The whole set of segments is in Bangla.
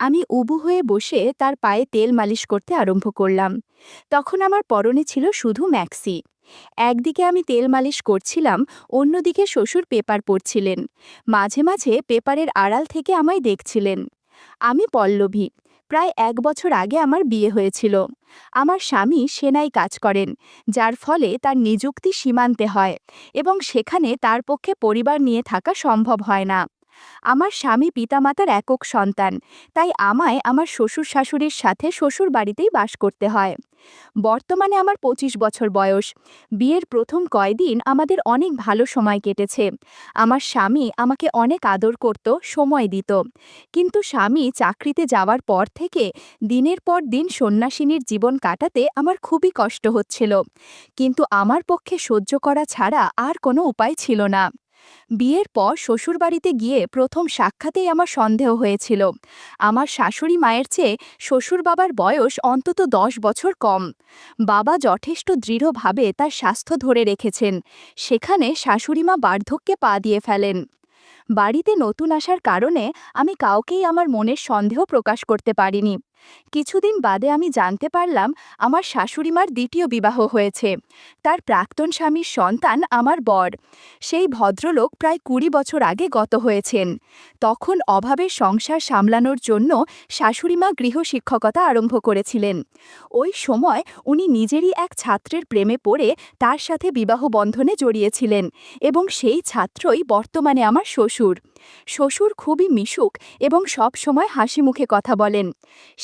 আমি উবু হয়ে বসে তার পায়ে তেল মালিশ করতে আরম্ভ করলাম। তখন আমার পরনে ছিল শুধু ম্যাক্সি। একদিকে আমি তেল মালিশ করছিলাম, অন্যদিকে শ্বশুর পেপার পড়ছিলেন। মাঝে মাঝে পেপারের আড়াল থেকে আমায় দেখছিলেন। আমি পল্লবী। প্রায় 1 বছর আগে আমার বিয়ে হয়েছিল। আমার স্বামী সেনায় কাজ করেন, যার ফলে তার নিযুক্তি সীমান্তে হয় এবং সেখানে তার পক্ষে পরিবার নিয়ে থাকা সম্ভব হয় না। আমার স্বামী পিতামাতার একক সন্তান, তাই আমায় আমার শ্বশুর শাশুড়ির সাথে শ্বশুর বাড়িতেই বাস করতে হয়। বর্তমানে আমার 25 বছর বয়স। বিয়ের প্রথম কয়দিন আমাদের অনেক ভালো সময় কেটেছে। আমার স্বামী আমাকে অনেক আদর করত, সময় দিত। কিন্তু স্বামী চাকরিতে যাওয়ার পর থেকে দিনের পর দিন সন্ন্যাসিনীর জীবন কাটাতে আমার খুবই কষ্ট হচ্ছিল। কিন্তু আমার পক্ষে সহ্য করা ছাড়া আর কোনো উপায় ছিল না। বিয়ের পর শ্বশুরবাড়িতে গিয়ে প্রথম সাক্ষাতেই আমার সন্দেহ হয়েছিল। আমার শাশুড়ি মায়ের চেয়ে শ্বশুর বাবার বয়স অন্তত 10 বছর কম। বাবা যথেষ্ট দৃঢ়ভাবে তার স্বাস্থ্য ধরে রেখেছেন, সেখানে শাশুড়িমা বার্ধক্যে পা দিয়ে ফেলেন। বাড়িতে নতুন আসার কারণে আমি কাউকেই আমার মনের সন্দেহ প্রকাশ করতে পারিনি। কিছুদিন বাদে আমি জানতে পারলাম আমার শাশুড়িমার দ্বিতীয় বিবাহ হয়েছে। তার প্রাক্তন স্বামীর সন্তান আমার বর। সেই ভদ্রলোক প্রায় 20 বছর আগে গত হয়েছেন। তখন অভাবের সংসার সামলানোর জন্য শাশুড়িমা গৃহশিক্ষকতা আরম্ভ করেছিলেন। ওই সময় উনি নিজেরই এক ছাত্রের প্রেমে পড়ে তার সাথে বিবাহ বন্ধনে জড়িয়েছিলেন এবং সেই ছাত্রই বর্তমানে আমার শ্বশুর। শ্বশুর খুবই মিশুক এবং সব সময় হাসি মুখে কথা বলেন।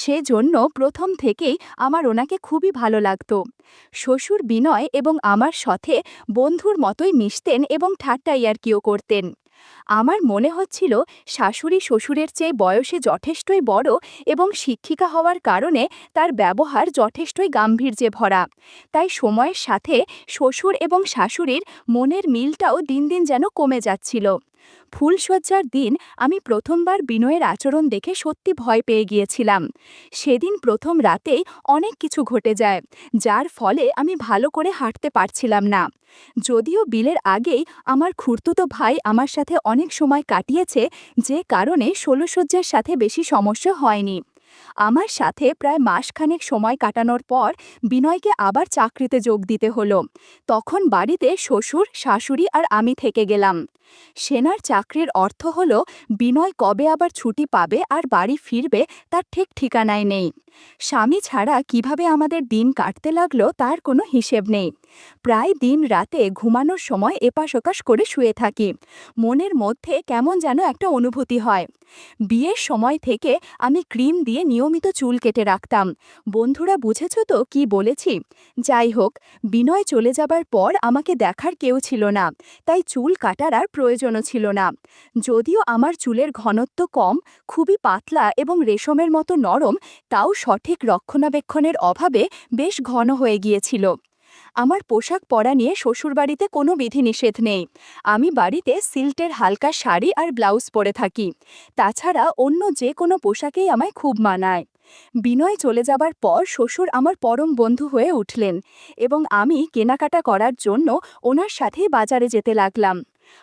সেজন্য প্রথম থেকেই আমার ওনাকে খুবই ভালো লাগত। শ্বশুর বিনয় এবং আমার সাথে বন্ধুর মতোই মিশতেন এবং ঠাট্টা ইয়ার্কিও করতেন। আমার মনে হচ্ছিল শাশুড়ি শ্বশুরের চেয়ে বয়সে যথেষ্টই বড় এবং শিক্ষিকা হওয়ার কারণে তার ব্যবহার যথেষ্টই গাম্ভীর্যে ভরা। তাই সময়ের সাথে শ্বশুর এবং শাশুড়ির মনের মিলটাও দিন দিন যেন কমে যাচ্ছিল। ফুলশয্যার দিন আমি প্রথমবার বিনয়ের আচরণ দেখে সত্যি ভয় পেয়ে গিয়েছিলাম। সেদিন প্রথম রাতেই অনেক কিছু ঘটে যায়, যার ফলে আমি ভালো করে হাঁটতে পারছিলাম না। যদিও বিলের আগেই আমার খুড়তুতো ভাই আমার সাথে অনেক সময় কাটিয়েছে, যে কারণে ষোলশয্যার সাথে বেশি সমস্যা হয়নি। আমার সাথে প্রায় মাসখানেক সময় কাটানোর পর বিনয়কে আবার চাকরিতে যোগ দিতে হলো। তখন বাড়িতে শ্বশুর, শাশুড়ি আর আমি থেকে গেলাম। সেনার চাকরির অর্থ হলো বিনয় কবে আবার ছুটি পাবে আর বাড়ি ফিরবে তার ঠিক ঠিকানায় নেই। স্বামী ছাড়া কিভাবে আমাদের দিন কাটতে লাগলো তার কোনো হিসেব নেই। প্রায় দিন রাতে ঘুমানোর সময় এপাশ ওপাশ করে শুয়ে থাকি। মনের মধ্যে কেমন যেন একটা অনুভূতি হয়। বিয়ের সময় থেকে আমি ক্রিম দিয়ে নিয়মিত চুল কেটে রাখতাম। বন্ধুরা বুঝেছ তো কি বলেছি? যাই হোক, বিনয় চলে যাবার পর আমাকে দেখার কেউ ছিল না, তাই চুল কাটার আর প্রয়োজনও ছিল না। যদিও আমার চুলের ঘনত্ব কম, খুবই পাতলা এবং রেশমের মতো নরম, তাও সঠিক রক্ষণাবেক্ষণের অভাবে বেশ ঘন হয়ে গিয়েছিল। আমার পোশাক পরা নিয়ে শ্বশুরবাড়িতে কোনো বিধিনিষেধ নেই। আমি বাড়িতে সিল্কের হালকা শাড়ি আর ব্লাউজ পরে থাকি। তাছাড়া অন্য যে কোনো পোশাকেই আমায় খুব মানায়। বিনয় চলে যাবার পর শ্বশুর আমার পরম বন্ধু হয়ে উঠলেন এবং আমি কেনাকাটা করার জন্য ওনার সাথেই বাজারে যেতে লাগলাম।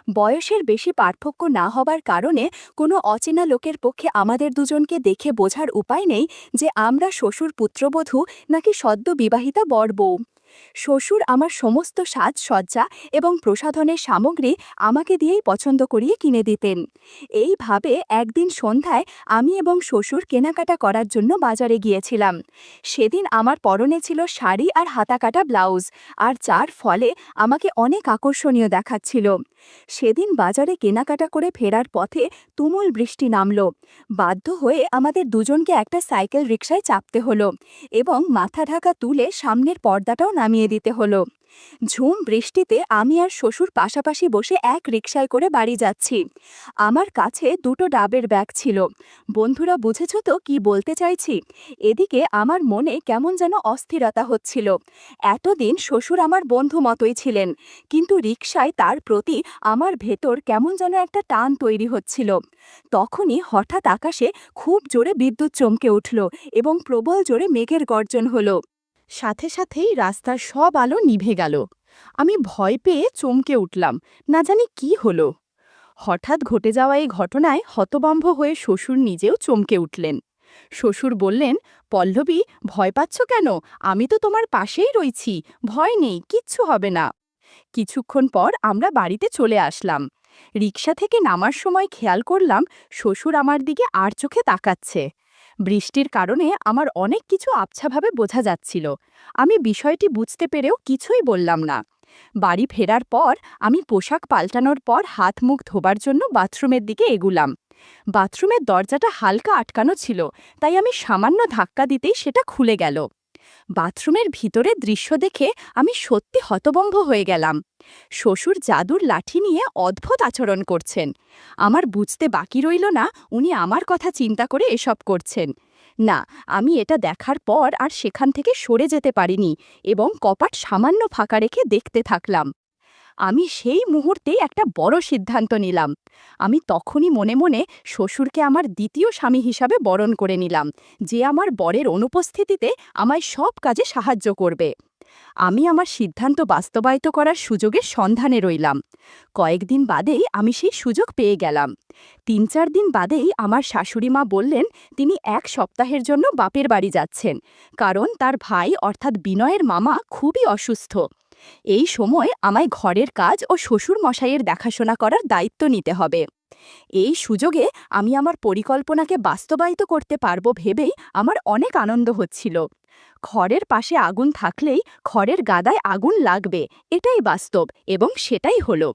বয়সের বেশি পার্থক্য না হবার কারণে কোনো অচেনা লোকের পক্ষে আমাদের দুজনকে দেখে বোঝার উপায় নেই যে আমরা শ্বশুর পুত্রবধূ নাকি সদ্য বিবাহিতা বর বউ। শ্বশুর আমার সমস্ত সাজসজ্জা এবং প্রসাধনের সামগ্রী আমাকে দিয়েই পছন্দ করিয়ে কিনে দিতেন। এইভাবে একদিন সন্ধ্যায় আমি এবং শ্বশুর কেনাকাটা করার জন্য বাজারে গিয়েছিলাম। সেদিন আমার পরনে ছিল শাড়ি আর হাতাকাটা ব্লাউজ, আর যার ফলে আমাকে অনেক আকর্ষণীয় দেখাচ্ছিল। সেদিন বাজারে কেনাকাটা করে ফেরার পথে তুমুল বৃষ্টি নামল। বাধ্য হয়ে আমাদের দুজনকে একটা সাইকেল রিকশায় চাপতে হলো এবং মাথা ঢাকা তুলে সামনের পর্দাটাও নামিয়ে দিতে হলো। ঝুম বৃষ্টিতে আমি আর শ্বশুর পাশাপাশি বসে এক রিকশায় করে বাড়ি যাচ্ছি। আমার কাছে দুটো ডাবের ব্যাগ ছিল। বন্ধুরা বুঝেছ তো কি বলতে চাইছি? এদিকে আমার মনে কেমন যেন অস্থিরতা হচ্ছিল। এতদিন শ্বশুর আমার বন্ধু মতোই ছিলেন, কিন্তু রিকশায় তার প্রতি আমার ভেতর কেমন যেন একটা টান তৈরি হচ্ছিল। তখনই হঠাৎ আকাশে খুব জোরে বিদ্যুৎ চমকে উঠল এবং প্রবল জোরে মেঘের গর্জন হলো। সাথে সাথেই রাস্তার সব আলো নিভে গেল। আমি ভয় পেয়ে চমকে উঠলাম, না জানি কি হলো। হঠাৎ ঘটে যাওয়া এই ঘটনায় হতভম্ব হয়ে শ্বশুর নিজেও চমকে উঠলেন। শ্বশুর বললেন, পল্লবী, ভয় পাচ্ছ কেন? আমি তো তোমার পাশেই রইছি, ভয় নেই, কিচ্ছু হবে না। কিছুক্ষণ পর আমরা বাড়িতে চলে আসলাম। রিকশা থেকে নামার সময় খেয়াল করলাম শ্বশুর আমার দিকে আর চোখে তাকাচ্ছে। বৃষ্টির কারণে আমার অনেক কিছু আবছাভাবে বোঝা যাচ্ছিল। আমি বিষয়টি বুঝতে পেরেও কিছুই বললাম না। বাড়ি ফেরার পর আমি পোশাক পাল্টানোর পর হাত মুখ ধোবার জন্য বাথরুমের দিকে এগুলাম। বাথরুমের দরজাটা হালকা আটকানো ছিল, তাই আমি সামান্য ধাক্কা দিতেই সেটা খুলে গেল। বাথরুমের ভিতরের দৃশ্য দেখে আমি সত্যি হতভম্ব হয়ে গেলাম। শ্বশুর জাদুর লাঠি নিয়ে অদ্ভুত আচরণ করছেন। আমার বুঝতে বাকি রইল না উনি আমার কথা চিন্তা করে এসব করছেন। না, আমি এটা দেখার পর আর সেখান থেকে সরে যেতে পারিনি এবং কপাট সামান্য ফাঁকা রেখে দেখতে থাকলাম। আমি সেই মুহূর্তেই একটা বড় সিদ্ধান্ত নিলাম। আমি তখনই মনে মনে শ্বশুরকে আমার দ্বিতীয় স্বামী হিসাবে বরণ করে নিলাম, যে আমার বরের অনুপস্থিতিতে আমায় সব কাজে সাহায্য করবে। আমি আমার সিদ্ধান্ত বাস্তবায়িত করার সুযোগের সন্ধানে রইলাম। কয়েকদিন বাদেই আমি সেই সুযোগ পেয়ে গেলাম। ৩-৪ দিন বাদেই আমার শাশুড়ি মা বললেন তিনি ১ সপ্তাহের জন্য বাপের বাড়ি যাচ্ছেন, কারণ তার ভাই অর্থাৎ বিনয়ের মামা খুবই অসুস্থ। এই সময় আমায় ঘরের কাজ ও শ্বশুর মশাইয়ের দেখাশোনা করার দায়িত্ব নিতে হবে। এই সুযোগে আমি আমার পরিকল্পনাকে বাস্তবায়িত করতে পারবো ভেবেই আমার অনেক আনন্দ হচ্ছিল। ঘরের পাশে আগুন থাকলেই ঘরের গাদায় আগুন লাগবে, এটাই বাস্তব এবং সেটাই হলো।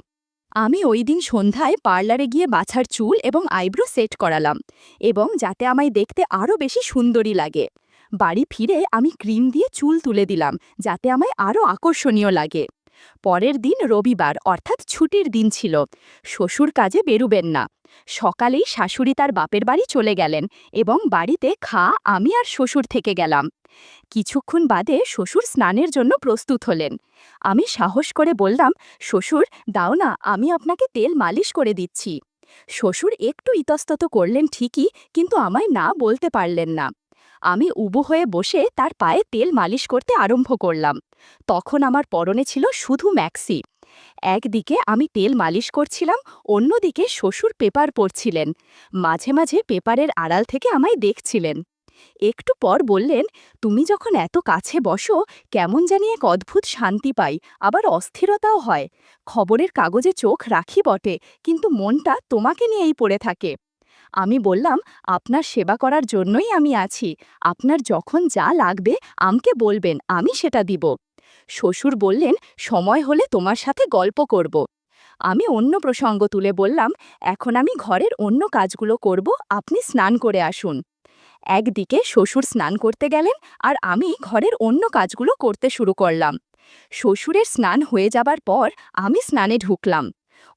আমি ওই দিন সন্ধ্যায় পার্লারে গিয়ে বাছার চুল এবং আইব্রো সেট করালাম, এবং যাতে আমায় দেখতে আরও বেশি সুন্দরী লাগে। বাড়ি ফিরে আমি ক্রিম দিয়ে চুল তুলে দিলাম, যাতে আমায় আরও আকর্ষণীয় লাগে। পরের দিন রবিবার অর্থাৎ ছুটির দিন ছিল। শ্বশুর কাজে বেরুবেন না। সকালেই শাশুড়ি তার বাপের বাড়ি চলে গেলেন এবং বাড়িতে আমি আর শ্বশুর থেকে গেলাম। কিছুক্ষণ বাদে শ্বশুর স্নানের জন্য প্রস্তুত হলেন। আমি সাহস করে বললাম, শ্বশুর, দাও না, আমি আপনাকে তেল মালিশ করে দিচ্ছি। শ্বশুর একটু ইতস্তত করলেন ঠিকই, কিন্তু আমায় না বলতে পারলেন না। আমি উবু হয়ে বসে তার পায়ে তেল মালিশ করতে আরম্ভ করলাম। তখন আমার পরনে ছিল শুধু ম্যাক্সি। একদিকে আমি তেল মালিশ করছিলাম, অন্যদিকে শ্বশুর পেপার পড়ছিলেন। মাঝে মাঝে পেপারের আড়াল থেকে আমায় দেখছিলেন। একটু পর বললেন, তুমি যখন এত কাছে বসো কেমন জানি এক অদ্ভুত শান্তি পাই, আবার অস্থিরতাও হয়। খবরের কাগজে চোখ রাখি বটে, কিন্তু মনটা তোমাকে নিয়েই পড়ে থাকে। আমি বললাম, আপনার সেবা করার জন্যই আমি আছি। আপনার যখন যা লাগবে আমাকে বলবেন, আমি সেটা দিব। শ্বশুর বললেন, সময় হলে তোমার সাথে গল্প করব। আমি অন্য প্রসঙ্গ তুলে বললাম, এখন আমি ঘরের অন্য কাজগুলো করব, আপনি স্নান করে আসুন। একদিকে শ্বশুর স্নান করতে গেলেন আর আমি ঘরের অন্য কাজগুলো করতে শুরু করলাম। শ্বশুরের স্নান হয়ে যাবার পর আমি স্নানে ঢুকলাম।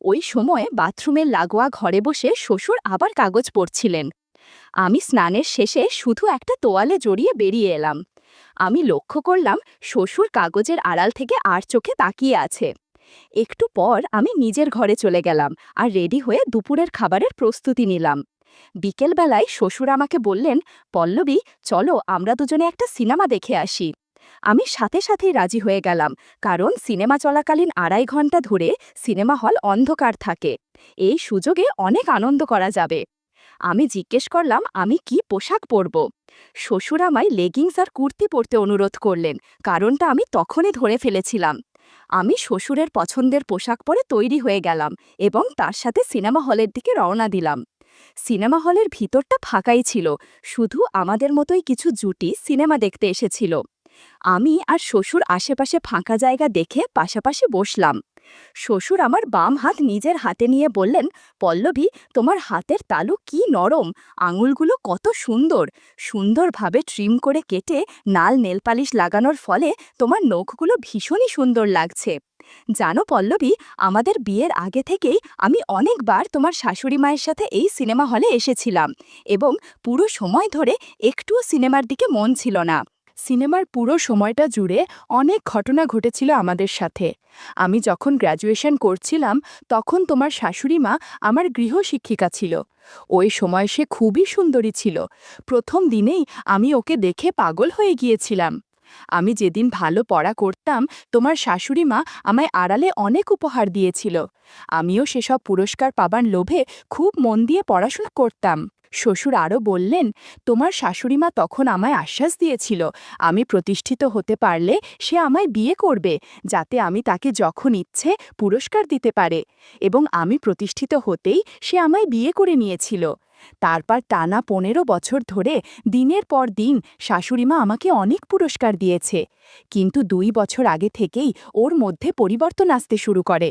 ওই সময়ে বাথরুমের লাগোয়া ঘরে বসে শ্বশুর আবার কাগজ পড়ছিলেন। আমি স্নানের শেষে শুধু একটা তোয়ালে জড়িয়ে বেরিয়ে এলাম। আমি লক্ষ্য করলাম শ্বশুর কাগজের আড়াল থেকে আর চোখে তাকিয়ে আছে। একটু পর আমি নিজের ঘরে চলে গেলাম আর রেডি হয়ে দুপুরের খাবারের প্রস্তুতি নিলাম। বিকেলবেলায় শ্বশুর আমাকে বললেন, পল্লবী, চলো আমরা দুজনে একটা সিনেমা দেখে আসি। আমি সাথে সাথেই রাজি হয়ে গেলাম, কারণ সিনেমা চলাকালীন 2.5 ঘন্টা ধরে সিনেমা হল অন্ধকার থাকে। এই সুযোগে অনেক আনন্দ করা যাবে। আমি জিজ্ঞেস করলাম আমি কি পোশাক পরব। শ্বশুর আমায় লেগিংস আর কুর্তি পরতে অনুরোধ করলেন, কারণটা আমি তখনই ধরে ফেলেছিলাম। আমি শ্বশুরের পছন্দের পোশাক পরে তৈরি হয়ে গেলাম এবং তার সাথে সিনেমা হলের দিকে রওনা দিলাম। সিনেমা হলের ভিতরটা ফাঁকাই ছিল, শুধু আমাদের মতোই কিছু জুটি সিনেমা দেখতে এসেছিল। আমি আর শ্বশুর আশেপাশে ফাঁকা জায়গা দেখে পাশাপাশি বসলাম। শ্বশুর আমার বাম হাত নিজের হাতে নিয়ে বললেন, পল্লবী, তোমার হাতের তালু কি নরম, আঙুলগুলো কত সুন্দর, সুন্দরভাবে ট্রিম করে কেটে নাল নেলপালিশ লাগানোর ফলে তোমার নখগুলো ভীষণই সুন্দর লাগছে। জানো পল্লবী, আমাদের বিয়ের আগে থেকেই আমি অনেকবার তোমার শাশুড়ি মায়ের সাথে এই সিনেমা হলে এসেছিলাম এবং পুরো সময় ধরে একটুও সিনেমার দিকে মন ছিল না। সিনেমার পুরো সময়টা জুড়ে অনেক ঘটনা ঘটেছিল আমাদের সাথে। আমি যখন গ্র্যাজুয়েশন করছিলাম তখন তোমার শাশুড়ি মা আমার গৃহশিক্ষিকা ছিল। ওই সময় সে খুবই সুন্দরী ছিল। প্রথম দিনেই আমি ওকে দেখে পাগল হয়ে গিয়েছিলাম। আমি যেদিন ভালো পড়া করতাম তোমার শাশুড়ি মা আমায় আড়ালে অনেক উপহার দিয়েছিল। আমিও সেসব পুরস্কার পাবার লোভে খুব মন দিয়ে পড়াশোনা করতাম। শ্বশুর আরও বললেন, তোমার শাশুড়িমা তখন আমায় আশ্বাস দিয়েছিল আমি প্রতিষ্ঠিত হতে পারলে সে আমায় বিয়ে করবে, যাতে আমি তাকে যখন ইচ্ছে পুরস্কার দিতে পারে, এবং আমি প্রতিষ্ঠিত হতেই সে আমায় বিয়ে করে নিয়েছিল। তারপর টানা 15 বছর ধরে দিনের পর দিন শাশুড়িমা আমাকে অনেক পুরস্কার দিয়েছে, কিন্তু 2 বছর আগে থেকেই ওর মধ্যে পরিবর্তন আসতে শুরু করে।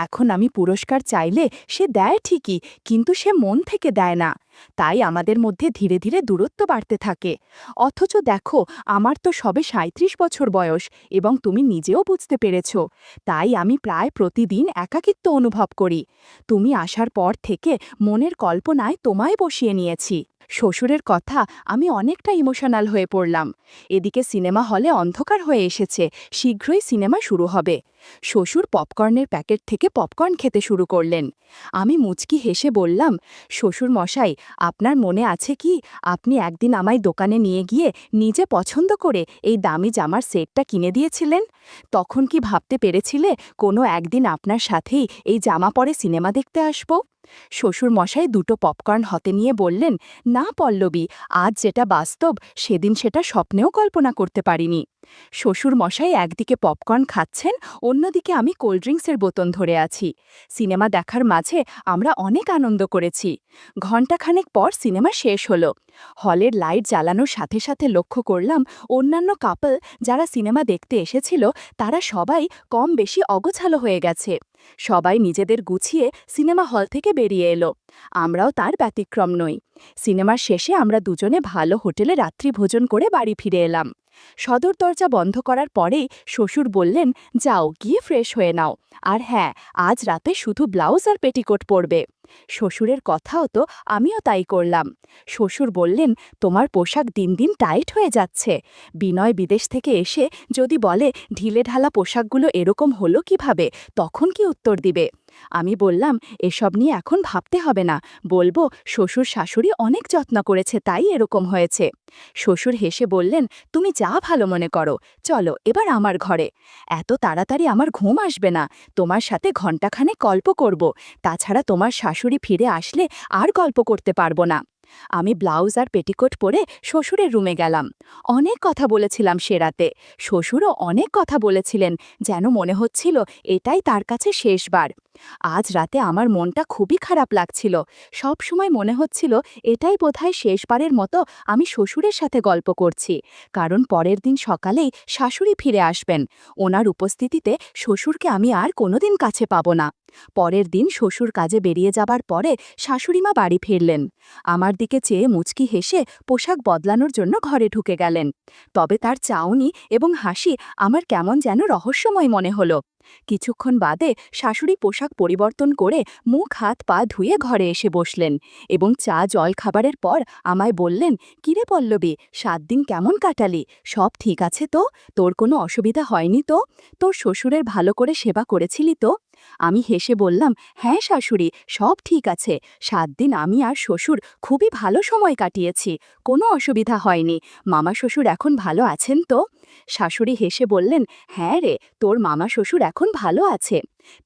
এখন আমি পুরস্কার চাইলে সে দেয় ঠিকই, কিন্তু সে মন থেকে দেয় না। তাই আমাদের মধ্যে ধীরে ধীরে দূরত্ব বাড়তে থাকে। অথচ দেখো, আমার তো সবে 37 বছর বয়স, এবং তুমি নিজেও বুঝতে পেরেছ। তাই আমি প্রায় প্রতিদিন একাকিত্ব অনুভব করি। তুমি আসার পর থেকে মনের কল্পনায় তোমায় বসিয়ে নিয়েছি। শ্বশুরের কথা আমি অনেকটা ইমোশনাল হয়ে পড়লাম। এদিকে সিনেমা হলে অন্ধকার হয়ে এসেছে, শীঘ্রই সিনেমা শুরু হবে। শ্বশুর পপকর্নের প্যাকেট থেকে পপকর্ন খেতে শুরু করলেন। আমি মুচকি হেসে বললাম, শ্বশুর মশাই, আপনার মনে আছে কি আপনি একদিন আমায় দোকানে নিয়ে গিয়ে নিজে পছন্দ করে এই দামি জামার সেটটা কিনে দিয়েছিলেন? তখন কি ভাবতে পেরেছিলে কোনো একদিন আপনার সাথেই এই জামা পরে সিনেমা দেখতে আসব? শ্বশুর মশাই 2টো পপকর্ন হাতে নিয়ে বললেন, না পল্লবী, আজ যেটা বাস্তব সেদিন সেটা স্বপ্নেও কল্পনা করতে পারিনি। শ্বশুর মশাই একদিকে পপকর্ন খাচ্ছেন, অন্যদিকে আমি কোল্ড ড্রিঙ্কসের বোতল ধরে আছি। সিনেমা দেখার মাঝে আমরা অনেক আনন্দ করেছি। ঘণ্টাখানেক পর সিনেমা শেষ হলো। হলের লাইট জ্বালানোর সাথে সাথে লক্ষ্য করলাম অন্যান্য কাপল যারা সিনেমা দেখতে এসেছিল তারা সবাই কম বেশি অগোছালো হয়ে গেছে। সবাই নিজেদের গুছিয়ে সিনেমা হল থেকে বেরিয়ে এলো। আমরাও তার ব্যতিক্রম নই। সিনেমার শেষে আমরা দুজনে ভালো হোটেলে রাত্রিভোজন করে বাড়ি ফিরে এলাম। সদর দরজা বন্ধ করার পরেই শ্বশুর বললেন, যাও গিয়ে ফ্রেশ হয়ে নাও, আর হ্যাঁ, আজ রাতে শুধু ব্লাউজ আর পেটিকোট পরবে। শ্বশুরের কথাও তো আমিও তাই করলাম। শ্বশুর বললেন, তোমার পোশাক দিন দিন টাইট হয়ে যাচ্ছে। বিনয় বিদেশ থেকে এসে যদি বলে ঢিলেঢালা পোশাকগুলো এরকম হলো কিভাবে, তখন কি উত্তর দিবে? আমি বললাম, এসব নিয়ে এখন ভাবতে হবে না, বলবো শ্বশুর শাশুড়ি অনেক যত্ন করেছে তাই এরকম হয়েছে। শ্বশুর হেসে বললেন, তুমি যা ভালো মনে করো, চলো এবার আমার ঘরে। এত তাড়াতাড়ি আমার ঘুম আসবে না, তোমার সাথে ঘণ্টাখানেক গল্প করব, তাছাড়া তোমার শাশুড়ি ফিরে আসলে আর গল্প করতে পারবো না। আমি ব্লাউজ আর পেটিকোট পরে শ্বশুরের রুমে গেলাম। অনেক কথা বলেছিলাম সে রাতে। শ্বশুরও অনেক কথা বলেছিলেন, যেন মনে হচ্ছিল এটাই তার কাছে শেষবার। আজ রাতে আমার মনটা খুবই খারাপ লাগছিল। সব সময় মনে হচ্ছিল এটাই বোধহয় শেষবারের মতো আমি শ্বশুরের সাথে গল্প করছি, কারণ পরের দিন সকালেই শাশুড়ি ফিরে আসবেন। ওনার উপস্থিতিতে শ্বশুরকে আমি আর কোনোদিন কাছে পাব না। পরের দিন শ্বশুর কাজে বেরিয়ে যাবার পরে শাশুড়িমা বাড়ি ফিরলেন। আমার দিকে চেয়ে মুচকি হেসে পোশাক বদলানোর জন্য ঘরে ঢুকে গেলেন। তবে তার চাউনি এবং হাসি আমার কেমন যেন রহস্যময় মনে হলো। কিছুক্ষণ বাদে শাশুড়ি পোশাক পরিবর্তন করে মুখ হাত পা ধুয়ে ঘরে এসে বসলেন এবং চা জল খাবারের পর আমায় বললেন, কিরে পল্লবী, 7 দিন কেমন কাটালি? সব ঠিক আছে তো? তোর কোনো অসুবিধা হয়নি তো? তোর শ্বশুরের ভালো করে সেবা করেছিলি তো? আমি হেসে বললাম, হ্যাঁ শাশুড়ি, সব ঠিক আছে। 7 দিন আমি আর শ্বশুর খুবই ভালো সময় কাটিয়েছি, কোনো অসুবিধা হয়নি। মামা শ্বশুর এখন ভালো আছেন তো? শাশুড়ি হেসে বললেন, হ্যাঁ রে, তোর মামা শ্বশুর এখন ভালো আছে।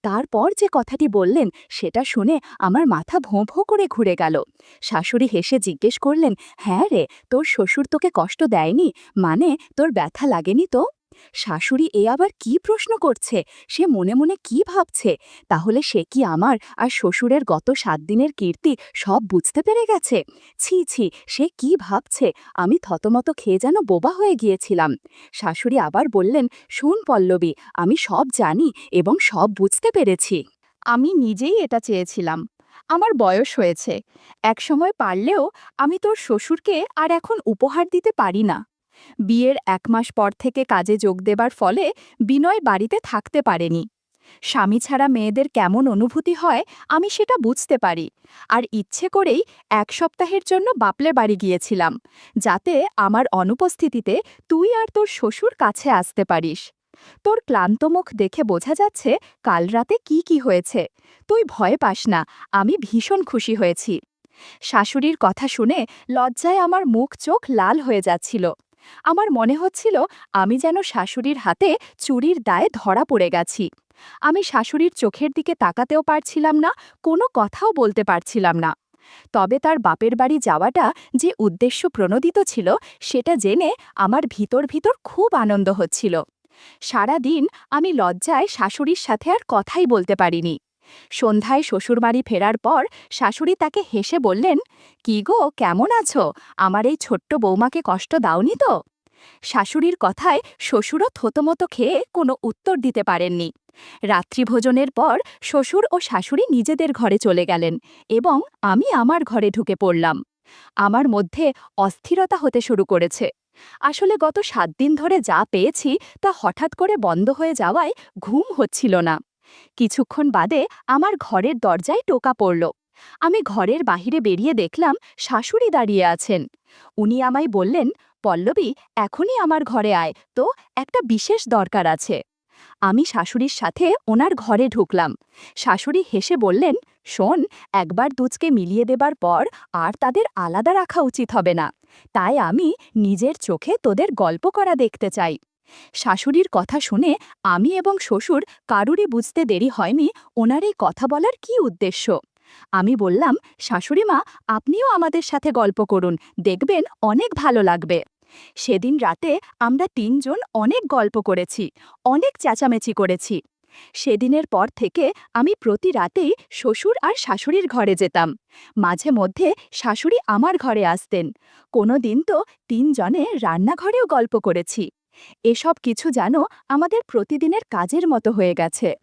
তারপর যে কথাটি বললেন সেটা শুনে আমার মাথা ভোঁ ভোঁ করে ঘুরে গেল। শাশুড়ি হেসে জিজ্ঞেস করলেন, হ্যাঁ রে, তোর শ্বশুর তোকে কষ্ট দেয়নি, মানে তোর ব্যথা লাগেনি তো? শাশুড়ি এ আবার কি প্রশ্ন করছে? সে মনে মনে কি ভাবছে? তাহলে সে কি আমার আর শ্বশুরের গত 7 দিনের কীর্তি সব বুঝতে পেরে গেছে? ছি ছি, সে কি ভাবছে? আমি থতমত খেয়ে যেন বোবা হয়ে গিয়েছিলাম। শাশুড়ি আবার বললেন, শোন পল্লবী, আমি সব জানি এবং সব বুঝতে পেরেছি। আমি নিজেই এটা চেয়েছিলাম। আমার বয়স হয়েছে, একসময় পারলেও আমি তোর শ্বশুরকে আর এখন উপহার দিতে পারি না। বিয়ের 1 মাস পর থেকে কাজে যোগ দেবার ফলে বিনয় বাড়িতে থাকতে পারেনি। স্বামী ছাড়া মেয়েদের কেমন অনুভূতি হয় আমি সেটা বুঝতে পারি, আর ইচ্ছে করেই 1 সপ্তাহের জন্য বাপলের বাড়ি গিয়েছিলাম, যাতে আমার অনুপস্থিতিতে তুই আর তোর শ্বশুর কাছে আসতে পারিস। তোর ক্লান্ত মুখ দেখে বোঝা যাচ্ছে কাল রাতে কি কি হয়েছে। তুই ভয় পাস না, আমি ভীষণ খুশি হয়েছি। শাশুড়ির কথা শুনে লজ্জায় আমার মুখ চোখ লাল হয়ে যাচ্ছিল। আমার মনে হচ্ছিল আমি যেন শাশুড়ির হাতে চুরির দায়ে ধরা পড়ে গেছি। আমি শাশুড়ির চোখের দিকে তাকাতেও পারছিলাম না, কোনো কথাও বলতে পারছিলাম না। তবে তার বাপের বাড়ি যাওয়াটা যে উদ্দেশ্য প্রণোদিত ছিল সেটা জেনে আমার ভিতর ভিতর খুব আনন্দ হচ্ছিল। সারা দিন আমি লজ্জায় শাশুড়ির সাথে আর কথাই বলতে পারিনি। সন্ধ্যায় শ্বশুরবাড়ি ফেরার পর শাশুড়ি তাকে হেসে বললেন, "কি গো, কেমন আছো? আমার এই ছোট্ট বৌমাকে কষ্ট দাওনি তো?" শাশুড়ির কথায় শ্বশুরও থতমত খেয়ে কোনো উত্তর দিতে পারেননি। রাত্রিভোজনের পর শ্বশুর ও শাশুড়ি নিজেদের ঘরে চলে গেলেন এবং আমি আমার ঘরে ঢুকে পড়লাম। আমার মধ্যে অস্থিরতা হতে শুরু করেছে। আসলে গত ৭ দিন ধরে যা পেয়েছি তা হঠাৎ করে বন্ধ হয়ে যাওয়ায় ঘুম হচ্ছিল না। কিছুক্ষণ বাদে আমার ঘরের দরজায় টোকা পড়ল। আমি ঘরের বাহিরে বেরিয়ে দেখলাম শাশুড়ি দাঁড়িয়ে আছেন। উনি আমায় বললেন, "পল্লবী, এখনই আমার ঘরে আয় তো, একটা বিশেষ দরকার আছে।" আমি শাশুড়ির সাথে ওনার ঘরে ঢুকলাম। শাশুড়ি হেসে বললেন, "শোন, একবার দুজকে মিলিয়ে দেবার পর আর তাদের আলাদা রাখা উচিত হবে না। তাই আমি নিজের চোখে তোদের গল্প করা দেখতে চাই।" শাশুড়ির কথা শুনে আমি এবং শ্বশুর কারুরই বুঝতে দেরি হয়নি ওনার এই কথা বলার কী উদ্দেশ্য। আমি বললাম, "শাশুড়িমা, আপনিও আমাদের সাথে গল্প করুন, দেখবেন অনেক ভালো লাগবে।" সেদিন রাতে আমরা ৩ জন অনেক গল্প করেছি, অনেক চেঁচামেচি করেছি। সেদিনের পর থেকে আমি প্রতি রাতেই শ্বশুর আর শাশুড়ির ঘরে যেতাম। মাঝে মধ্যে শাশুড়ি আমার ঘরে আসতেন। কোনো দিন তো ৩ জনে রান্নাঘরেও গল্প করেছি। এসব কিছু যেন আমাদের প্রতিদিনের কাজের মতো হয়ে গেছে।